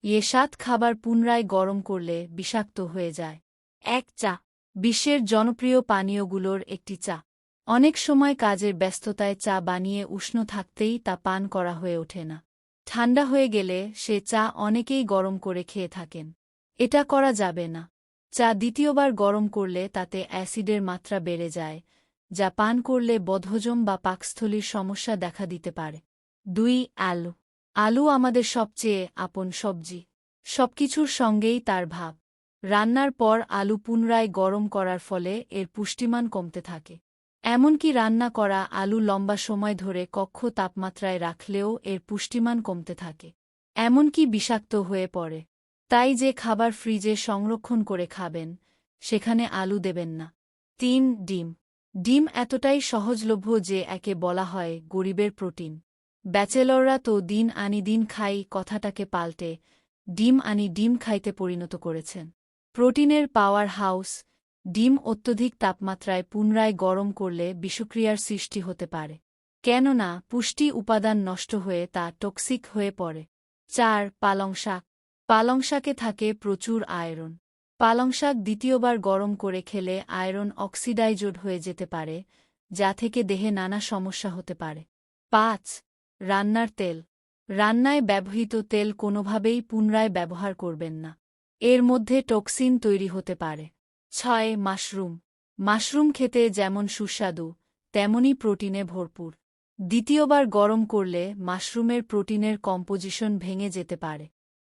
সাত খাবার পুনরায় গরম করলে বিষাক্ত হয়ে যায়। চা বিশ্বের জনপ্রিয় পানীয়গুলোর একটি চা। অনেক সময় কাজের ব্যস্ততায় চা বানিয়ে উষ্ণ থাকতেই তা পান করা হয়ে ওঠে না। ঠান্ডা হয়ে গেলে সে চা অনেকেই গরম করে খেয়ে থাকেন। এটা করা যাবে না। চা দ্বিতীয়বার গরম করলে তাতে অ্যাসিডের মাত্রা বেড়ে যায়, যা পান করলে বদহজম বা পাকস্থলীর সমস্যা দেখা দিতে পারে। 2. আলু। আলু আমাদের সবচেয়ে আপন সবজি। সবকিছুর সঙ্গেই তার ভাব। রান্নার পর আলু পুনরায় গরম করার ফলে এর পুষ্টিমান কমতে থাকে। এমনকি রান্না করা আলু লম্বা সময় ধরে কক্ষ তাপমাত্রায় রাখলেও এর পুষ্টিমান কমতে থাকে, এমনকি বিষাক্ত হয়ে পড়ে। তাই যে খাবার ফ্রিজে সংরক্ষণ করে খাবেন, সেখানে আলু দেবেন না। 3. ডিম। ডিম এতটাই সহজলভ্য যে একে বলা হয় গরিবের প্রোটিন। ব্যাচেলররা তো দিন আনি দিন খাই কথাটাকে পাল্টে ডিম আনি ডিম খাইতে পরিণত করেছেন। প্রোটিনের পাওয়ার হাউস। ডিম অত্যধিক তাপমাত্রায় পুনরায় গরম করলে বিষক্রিয়ার সৃষ্টি হতে পারে, কেননা পুষ্টি উপাদান নষ্ট হয়ে তা টক্সিক হয়ে পড়ে। 4. পালং শাক। পালং শাকে থাকে প্রচুর আয়রন। পালং শাক দ্বিতীয়বার গরম করে খেলে আয়রন অক্সিডাইজড হয়ে যেতে পারে, যা থেকে দেহে নানা সমস্যা হতে পারে। 5. রান্নার তেল। রান্নায় ব্যবহৃত তেল কোনোভাবেই পুনরায় ব্যবহার করবেন না। এর মধ্যে টক্সিন তৈরি হতে পারে। 6. মাশরুম। মাশরুম খেতে যেমন সুস্বাদু, তেমনই প্রোটিনে ভরপুর। দ্বিতীয়বার গরম করলে মাশরুমের প্রোটিনের কম্পোজিশন ভেঙে যেতে পারে।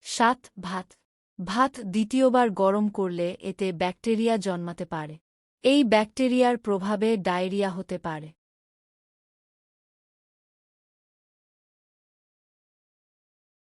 7. ভাত। ভাত দ্বিতীয়বার গরম করলে এতে ব্যাকটেরিয়া জন্মাতে পারে। এই ব্যাকটেরিয়ার প্রভাবে ডায়রিয়া হতে পারে।